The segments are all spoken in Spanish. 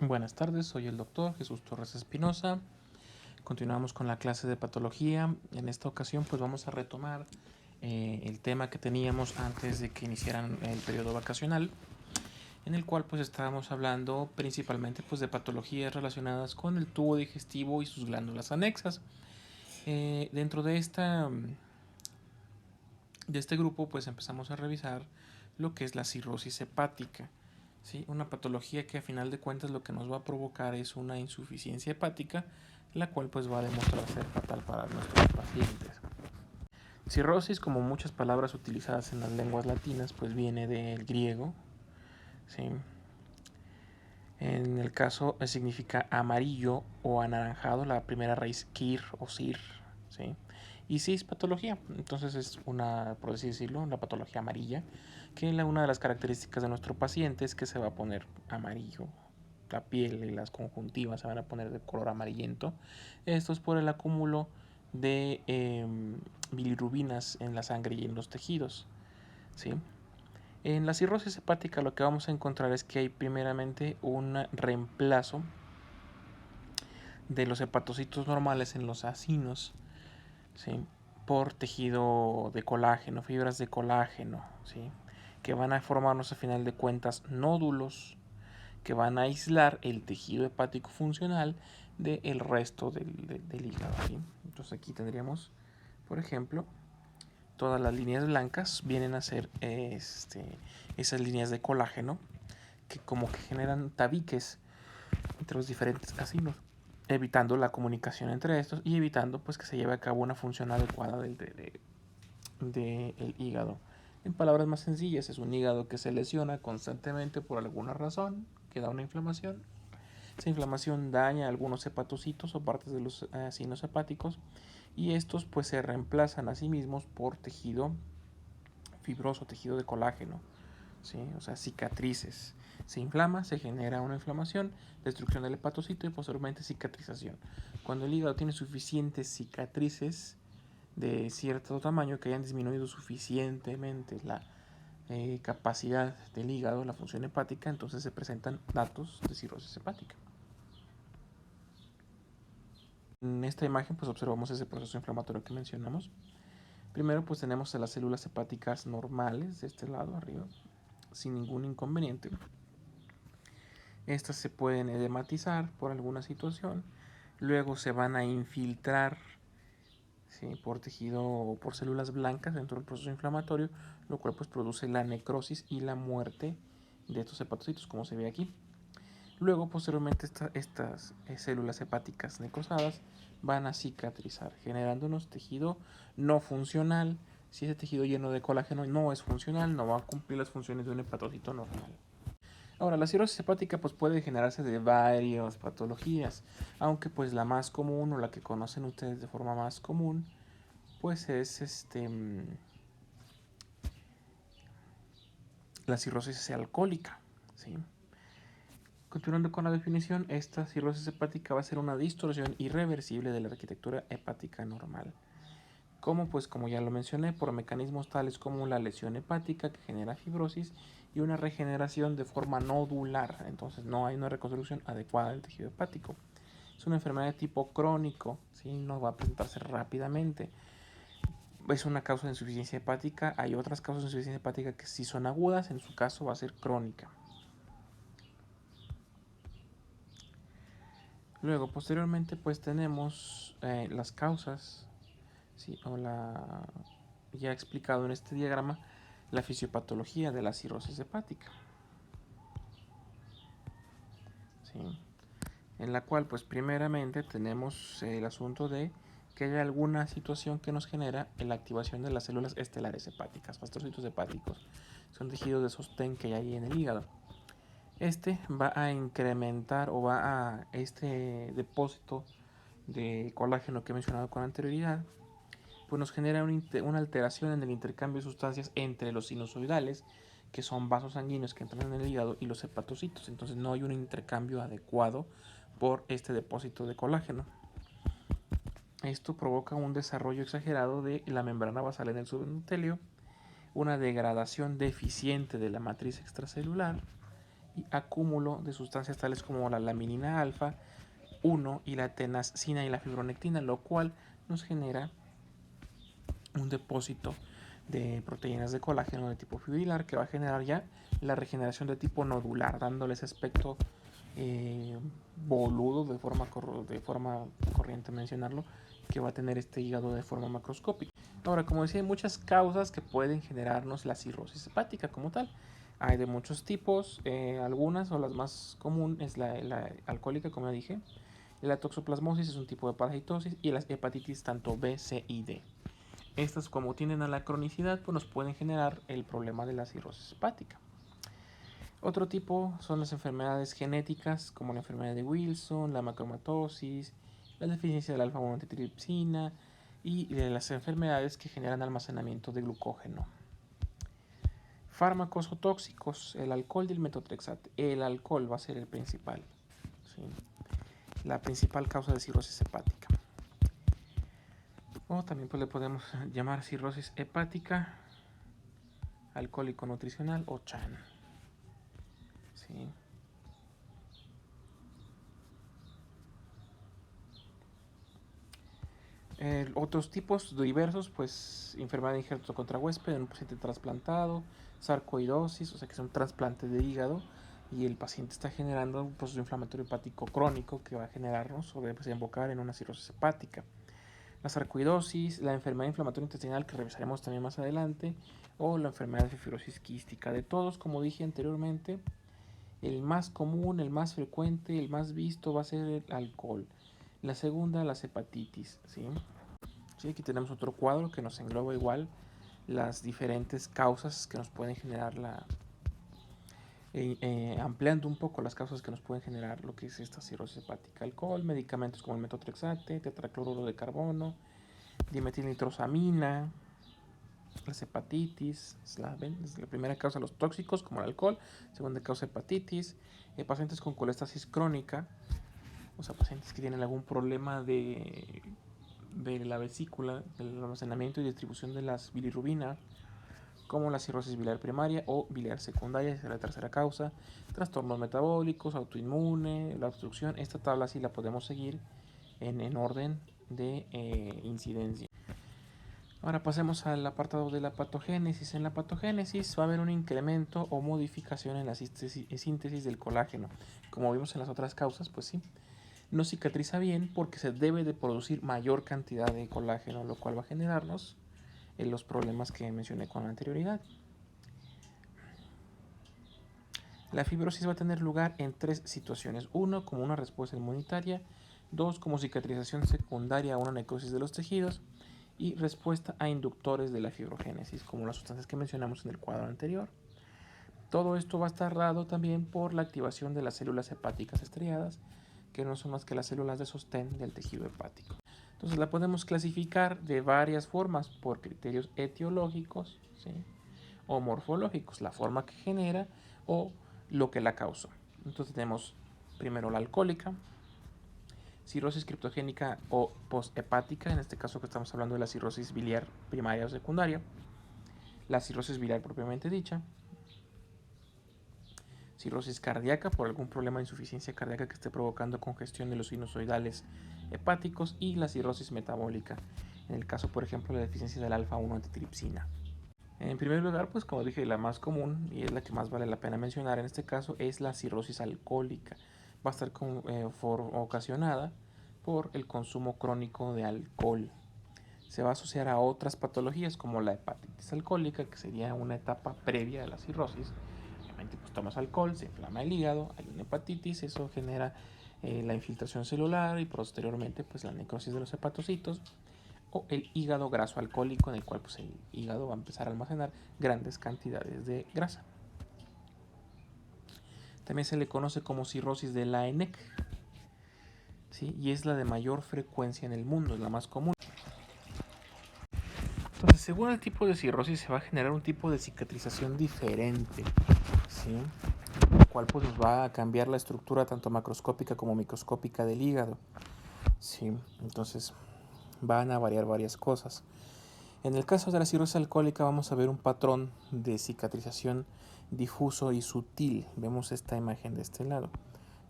Buenas tardes, soy el doctor Jesús Torres Espinosa. Continuamos con la clase de patología. En esta ocasión pues vamos a retomar el tema que teníamos antes de que iniciaran el periodo vacacional, en el cual pues estábamos hablando principalmente pues de patologías relacionadas con el tubo digestivo y sus glándulas anexas. Dentro de este grupo pues empezamos a revisar lo que es la cirrosis hepática. ¿Sí? Una patología que a final de cuentas lo que nos va a provocar es una insuficiencia hepática, la cual pues va a demostrar ser fatal para nuestros pacientes. Cirrosis, como muchas palabras utilizadas en las lenguas latinas, pues viene del griego. ¿Sí? En el caso significa amarillo o anaranjado, la primera raíz kir o sir. ¿Sí? Y cis, patología. Entonces es una, por así decirlo, una patología amarilla, que una de las características de nuestro paciente es que se va a poner amarillo. La piel y las conjuntivas se van a poner de color amarillento. Esto es por el acúmulo de bilirrubinas en la sangre y en los tejidos. ¿Sí? En la cirrosis hepática lo que vamos a encontrar es que hay primeramente un reemplazo de los hepatocitos normales en los acinos, ¿sí? Por tejido de colágeno, fibras de colágeno, ¿sí? Que van a formarnos a final de cuentas nódulos que van a aislar el tejido hepático funcional del resto del hígado, ¿sí? Entonces aquí tendríamos, por ejemplo, todas las líneas blancas vienen a ser esas líneas de colágeno que como que generan tabiques entre los diferentes acinos, evitando la comunicación entre estos y evitando pues que se lleve a cabo una función adecuada del hígado. En palabras más sencillas, es un hígado que se lesiona constantemente por alguna razón, que da una inflamación. Esa inflamación daña algunos hepatocitos o partes de los acinos hepáticos y estos pues se reemplazan a sí mismos por tejido fibroso, tejido de colágeno, ¿sí? O sea, cicatrices. Se inflama, se genera una inflamación, destrucción del hepatocito y posteriormente cicatrización. Cuando el hígado tiene suficientes cicatrices de cierto tamaño que hayan disminuido suficientemente la capacidad del hígado, la función hepática, entonces se presentan datos de cirrosis hepática. En esta imagen pues observamos ese proceso inflamatorio que mencionamos. Primero pues tenemos a las células hepáticas normales de este lado arriba, sin ningún inconveniente. Estas se pueden edematizar por alguna situación, luego se van a infiltrar, ¿sí? Por tejido o por células blancas dentro del proceso inflamatorio, lo cual pues produce la necrosis y la muerte de estos hepatocitos, como se ve aquí. Luego, posteriormente, estas células hepáticas necrosadas van a cicatrizar, generándonos tejido no funcional. Si ese tejido lleno de colágeno no es funcional, no va a cumplir las funciones de un hepatocito normal. Ahora, la cirrosis hepática pues, puede generarse de varias patologías, aunque pues la más común o la que conocen ustedes de forma más común, pues es la cirrosis alcohólica, ¿sí? Continuando con la definición, esta cirrosis hepática va a ser una distorsión irreversible de la arquitectura hepática normal. Como pues como ya lo mencioné, por mecanismos tales como la lesión hepática que genera fibrosis y una regeneración de forma nodular. Entonces no hay una reconstrucción adecuada del tejido hepático. Es una enfermedad de tipo crónico, ¿sí? No va a presentarse rápidamente. Es una causa de insuficiencia hepática. Hay otras causas de insuficiencia hepática que sí son agudas, en su caso va a ser crónica. Luego, posteriormente, pues tenemos las causas, ¿sí? O ya explicado en este diagrama, la fisiopatología de la cirrosis hepática, ¿sí? En la cual, pues primeramente tenemos el asunto de que haya alguna situación que nos genera la activación de las células estelares hepáticas, mastrocitos hepáticos. Son tejidos de sostén que hay en el hígado. Este va a incrementar o va a este depósito de colágeno que he mencionado con anterioridad, pues nos genera una alteración en el intercambio de sustancias entre los sinusoidales, que son vasos sanguíneos que entran en el hígado, y los hepatocitos. Entonces no hay un intercambio adecuado por este depósito de colágeno. Esto provoca un desarrollo exagerado de la membrana basal en el subendotelio, una degradación deficiente de la matriz extracelular y acúmulo de sustancias tales como la laminina alfa 1 y la tenascina y la fibronectina, lo cual nos genera un depósito de proteínas de colágeno de tipo fibrilar que va a generar ya la regeneración de tipo nodular, dándole ese aspecto boludo de forma corriente mencionarlo, que va a tener este hígado de forma macroscópica. Ahora, como decía, hay muchas causas que pueden generarnos la cirrosis hepática como tal. Hay de muchos tipos, algunas o las más comunes es la alcohólica, como ya dije. La toxoplasmosis es un tipo de parasitosis y las hepatitis tanto B, C y D. Estas, como tienden a la cronicidad, pues nos pueden generar el problema de la cirrosis hepática. Otro tipo son las enfermedades genéticas, como la enfermedad de Wilson, la macromatosis, la deficiencia de la alfa-1 antitripsina y de las enfermedades que generan almacenamiento de glucógeno. Fármacos o tóxicos, el alcohol y el metotrexate. El alcohol va a ser el principal, ¿sí? La principal causa de cirrosis hepática. O también pues le podemos llamar cirrosis hepática alcohólico nutricional o CHAN. ¿Sí? Otros tipos diversos, pues enfermedad de injerto contra huésped en un paciente trasplantado, sarcoidosis, o sea que es un trasplante de hígado y el paciente está generando un proceso inflamatorio hepático crónico que va a generarnos o debe desembocar en una cirrosis hepática. La sarcoidosis, la enfermedad inflamatoria intestinal que revisaremos también más adelante, o la enfermedad de fibrosis quística. De todos, como dije anteriormente, el más común, el más frecuente, el más visto va a ser el alcohol. La segunda, las hepatitis, ¿sí? Sí, aquí tenemos otro cuadro que nos engloba igual las diferentes causas que nos pueden generar ampliando un poco las causas que nos pueden generar lo que es esta cirrosis hepática. Alcohol, medicamentos como el metotrexate, tetracloruro de carbono, dimetilnitrosamina, las hepatitis, es la primera causa los tóxicos como el alcohol, segunda causa hepatitis, pacientes con colestasis crónica, o sea, pacientes que tienen algún problema de la vesícula, del almacenamiento y distribución de las bilirrubina, como la cirrosis biliar primaria o biliar secundaria, esa es la tercera causa, trastornos metabólicos, autoinmune, la obstrucción. Esta tabla sí la podemos seguir en orden de incidencia. Ahora pasemos al apartado de la patogénesis. En la patogénesis va a haber un incremento o modificación en la síntesis del colágeno. Como vimos en las otras causas, pues sí, no cicatriza bien porque se debe de producir mayor cantidad de colágeno, lo cual va a generarnos los problemas que mencioné con anterioridad. La fibrosis va a tener lugar en tres situaciones. Uno, como una respuesta inmunitaria. Dos, como cicatrización secundaria a una necrosis de los tejidos. Y respuesta a inductores de la fibrogénesis, como las sustancias que mencionamos en el cuadro anterior. Todo esto va a estar dado también por la activación de las células hepáticas estriadas, que no son más que las células de sostén del tejido hepático. Entonces la podemos clasificar de varias formas por criterios etiológicos, ¿sí? O morfológicos, la forma que genera o lo que la causó. Entonces tenemos primero la alcohólica, cirrosis criptogénica o posthepática, en este caso que estamos hablando de la cirrosis biliar primaria o secundaria, la cirrosis biliar propiamente dicha, cirrosis cardíaca por algún problema de insuficiencia cardíaca que esté provocando congestión de los sinusoidales hepáticos y la cirrosis metabólica, en el caso por ejemplo de la deficiencia del alfa-1 antitripsina. En primer lugar, pues como dije, la más común y es la que más vale la pena mencionar en este caso es la cirrosis alcohólica. Va a estar ocasionada por el consumo crónico de alcohol. Se va a asociar a otras patologías como la hepatitis alcohólica, que sería una etapa previa a la cirrosis. Obviamente, pues tomas alcohol, se inflama el hígado, hay una hepatitis, eso genera la infiltración celular y posteriormente pues la necrosis de los hepatocitos, o el hígado graso alcohólico, en el cual pues, el hígado va a empezar a almacenar grandes cantidades de grasa. También se le conoce como cirrosis de Laennec, ¿sí? Y es la de mayor frecuencia en el mundo, es la más común. Entonces, según el tipo de cirrosis, se va a generar un tipo de cicatrización diferente, ¿sí? Lo cual pues, nos va a cambiar la estructura tanto macroscópica como microscópica del hígado, ¿sí? Entonces, van a variar varias cosas. En el caso de la cirrosis alcohólica vamos a ver un patrón de cicatrización difuso y sutil. Vemos esta imagen de este lado,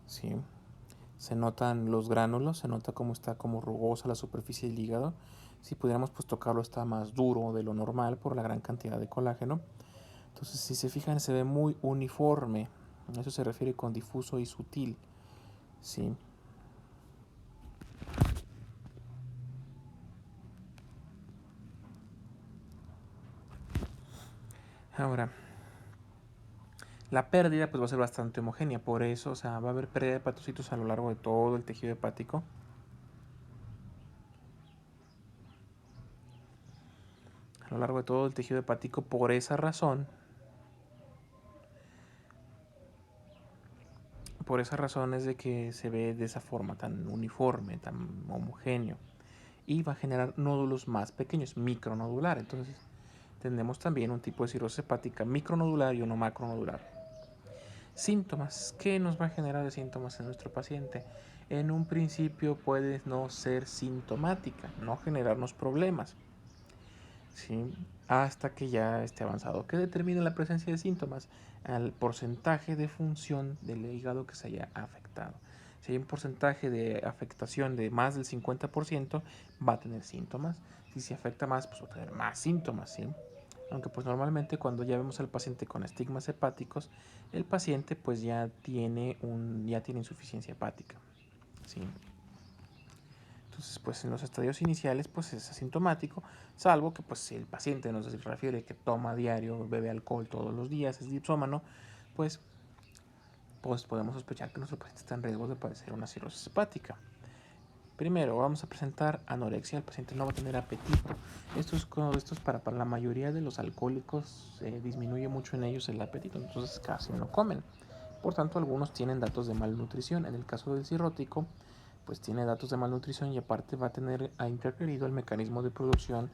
¿sí? Se notan los gránulos, se nota cómo está como rugosa la superficie del hígado. Si pudiéramos pues tocarlo, está más duro de lo normal por la gran cantidad de colágeno. Entonces, si se fijan, se ve muy uniforme. A eso se refiere con difuso y sutil, ¿sí? Ahora, la pérdida pues va a ser bastante homogénea, por eso, o sea, va a haber pérdida de hepatocitos a lo largo de todo el tejido hepático. A lo largo de todo el tejido hepático, por esa razón es de que se ve de esa forma tan uniforme, tan homogéneo, y va a generar nódulos más pequeños, micronodular. Entonces tenemos también un tipo de cirrosis hepática micronodular y uno macronodular. Síntomas. ¿Qué nos va a generar de síntomas en nuestro paciente? En un principio puede no ser sintomática, no generarnos problemas, ¿sí? Hasta que ya esté avanzado. ¿Qué determina la presencia de síntomas? Al porcentaje de función del hígado que se haya afectado. Si hay un porcentaje de afectación de más del 50%, va a tener síntomas. Si se afecta más, pues va a tener más síntomas, ¿sí? Aunque pues normalmente cuando ya vemos al paciente con estigmas hepáticos, el paciente pues ya tiene insuficiencia hepática, ¿sí? Entonces, pues en los estadios iniciales, pues es asintomático, salvo que pues si el paciente nos refiere que toma diario, bebe alcohol todos los días, es dipsómano, pues podemos sospechar que nuestro paciente está en riesgo de padecer una cirrosis hepática. Primero, vamos a presentar anorexia, el paciente no va a tener apetito. Esto es para la mayoría de los alcohólicos, disminuye mucho en ellos el apetito, entonces casi no comen. Por tanto, algunos tienen datos de malnutrición. En el caso del cirrótico, pues tiene datos de malnutrición y aparte va a tener interferido el mecanismo de producción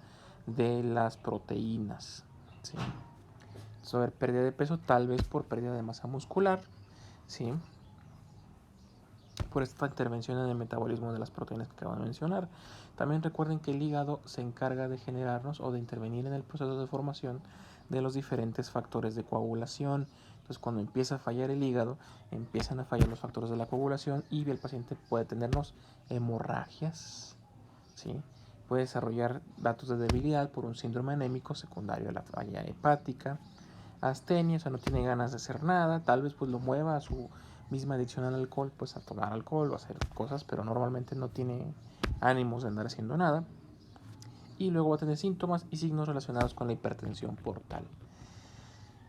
de las proteínas, ¿sí? Sobre pérdida de peso, tal vez por pérdida de masa muscular, ¿sí? Por esta intervención en el metabolismo de las proteínas que acabo de mencionar. También recuerden que el hígado se encarga de generarnos o de intervenir en el proceso de formación de los diferentes factores de coagulación. Entonces, cuando empieza a fallar el hígado, empiezan a fallar los factores de la coagulación y el paciente puede tenernos hemorragias, ¿sí? Puede desarrollar datos de debilidad por un síndrome anémico secundario a la falla hepática, astenia, o sea, no tiene ganas de hacer nada, tal vez pues lo mueva a su misma adicción al alcohol, pues a tomar alcohol o a hacer cosas, pero normalmente no tiene ánimos de andar haciendo nada. Y luego va a tener síntomas y signos relacionados con la hipertensión portal.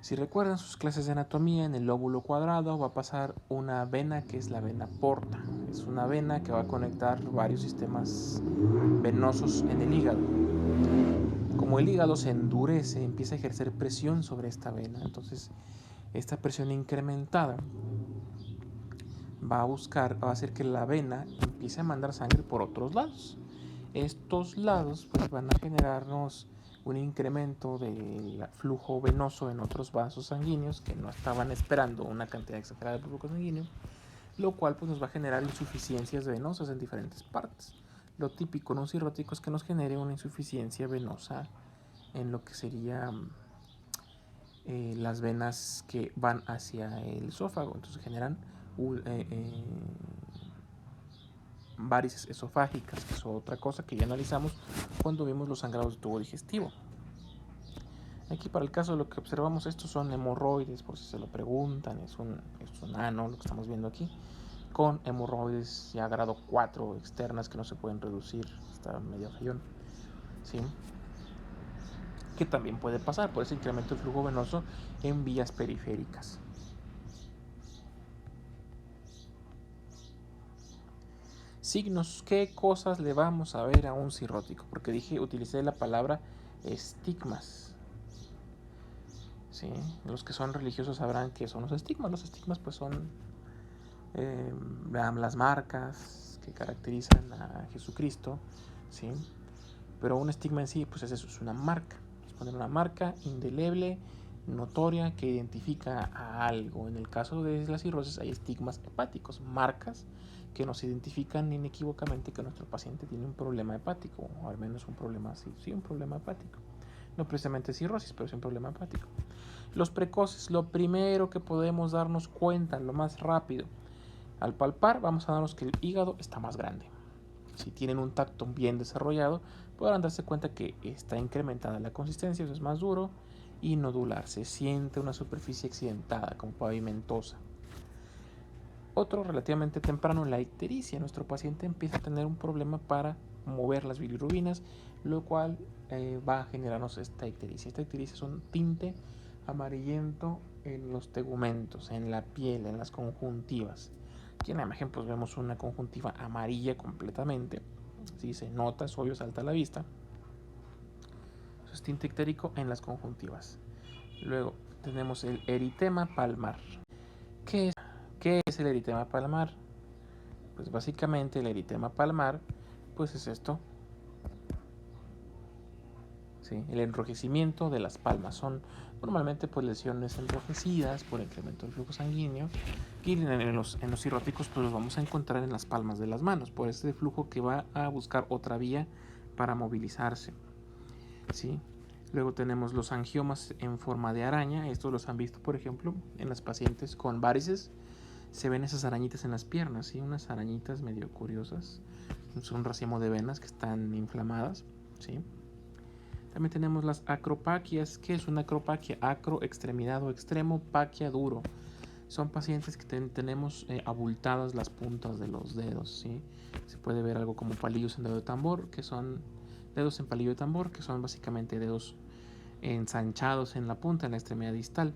Si recuerdan sus clases de anatomía, en el lóbulo cuadrado va a pasar una vena que es la vena porta. Es una vena que va a conectar varios sistemas venosos en el hígado. Como el hígado se endurece, empieza a ejercer presión sobre esta vena. Entonces, esta presión incrementada va a hacer que la vena empiece a mandar sangre por otros lados. Estos lados pues, van a generarnos un incremento del flujo venoso en otros vasos sanguíneos que no estaban esperando una cantidad exagerada de flujo sanguíneo, lo cual pues, nos va a generar insuficiencias venosas en diferentes partes. Lo típico en un cirrótico es que nos genere una insuficiencia venosa en lo que sería las venas que van hacia el esófago, entonces generan varices esofágicas, que es otra cosa que ya analizamos cuando vimos los sangrados de tubo digestivo. Aquí para el caso lo que observamos, estos son hemorroides, por si se lo preguntan, es un ano lo que estamos viendo aquí, con hemorroides ya grado 4 externas que no se pueden reducir, está medio feyón, ¿sí? Que también puede pasar por ese incremento del flujo venoso en vías periféricas. Signos, ¿qué cosas le vamos a ver a un cirrótico? Porque utilicé la palabra estigmas. ¿Sí? Los que son religiosos sabrán qué son los estigmas. Los estigmas pues son las marcas que caracterizan a Jesucristo, ¿sí? Pero un estigma en sí pues es eso, es una marca. Es poner una marca indeleble, notoria, que identifica a algo. En el caso de la cirrosis hay estigmas hepáticos, marcas que nos identifican inequívocamente que nuestro paciente tiene un problema hepático, o al menos un problema así, sí, un problema hepático. No precisamente cirrosis, pero sí un problema hepático. Los precoces, lo primero que podemos darnos cuenta, lo más rápido, al palpar vamos a darnos que el hígado está más grande. Si tienen un tacto bien desarrollado, podrán darse cuenta que está incrementada la consistencia, eso es más duro y nodular. Se siente una superficie accidentada, como pavimentosa. Otro relativamente temprano, la ictericia. Nuestro paciente empieza a tener un problema para mover las bilirrubinas, lo cual va a generarnos esta ictericia. Esta ictericia es un tinte amarillento en los tegumentos, en la piel, en las conjuntivas. Aquí en la imagen pues vemos una conjuntiva amarilla completamente. Si se nota, es obvio, salta a la vista. Eso es tinte ictérico en las conjuntivas. Luego tenemos el eritema palmar. ¿Qué es el eritema palmar? Pues básicamente el eritema palmar pues es esto. ¿Sí? El enrojecimiento de las palmas son normalmente pues lesiones enrojecidas por incremento del flujo sanguíneo, y en los cirróticos pues los vamos a encontrar en las palmas de las manos por este flujo que va a buscar otra vía para movilizarse. ¿Sí? Luego tenemos los angiomas en forma de araña. Estos los han visto por ejemplo en las pacientes con varices. Se ven esas arañitas en las piernas, ¿sí? Unas arañitas medio curiosas. Son un racimo de venas que están inflamadas, ¿sí? También tenemos las acropaquias. ¿Qué es una acropaquia? Acro, extremidad o extremo, paquia, duro. Son pacientes que tenemos abultadas las puntas de los dedos, ¿sí? Se puede ver algo como palillos en dedo de tambor, que son dedos en palillo de tambor, que son básicamente dedos ensanchados en la punta, en la extremidad distal.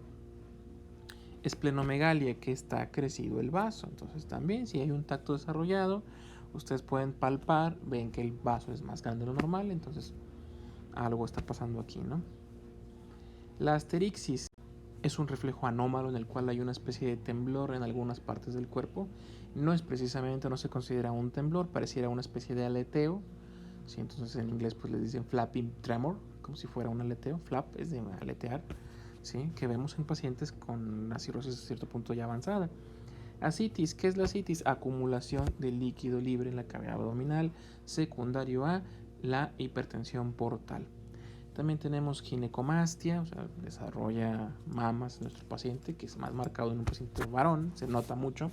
Esplenomegalia, que está crecido el vaso. Entonces también si hay un tacto desarrollado, ustedes pueden palpar, ven que el vaso es más grande de lo normal, entonces algo está pasando aquí, ¿no? La asterixis es un reflejo anómalo en el cual hay una especie de temblor en algunas partes del cuerpo. No es precisamente, no se considera un temblor, pareciera una especie de aleteo. ¿Sí? Entonces en inglés pues les dicen flapping tremor, como si fuera un aleteo. Flap es de aletear, ¿sí? Que vemos en pacientes con una cirrosis a cierto punto ya avanzada. Ascitis, ¿qué es la ascitis? Acumulación de líquido libre en la cavidad abdominal, secundario a la hipertensión portal. También tenemos ginecomastia, o sea, desarrolla mamas en nuestro paciente, que es más marcado en un paciente varón, se nota mucho.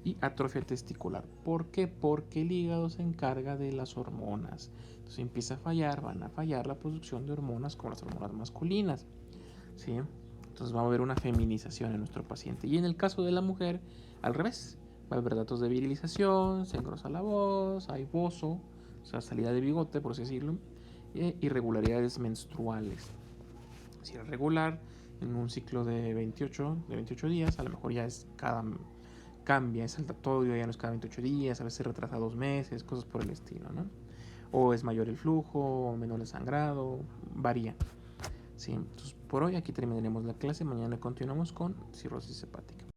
Y atrofia testicular. ¿Por qué? Porque el hígado se encarga de las hormonas. Entonces empieza a fallar, van a fallar la producción de hormonas como las hormonas masculinas, ¿sí? Entonces va a haber una feminización en nuestro paciente. Y en el caso de la mujer, al revés. Va a haber datos de virilización, se engrosa la voz, hay bozo, o sea, salida de bigote, por así decirlo, e irregularidades menstruales. Si es regular, en un ciclo de 28 días, a lo mejor ya es cambia, es saltatorio, ya no es cada 28 días, a veces se retrasa 2 meses, cosas por el estilo, ¿no? O es mayor el flujo, o menor el sangrado, varía. ¿Sí? Entonces, por hoy aquí terminaremos la clase, mañana continuamos con cirrosis hepática.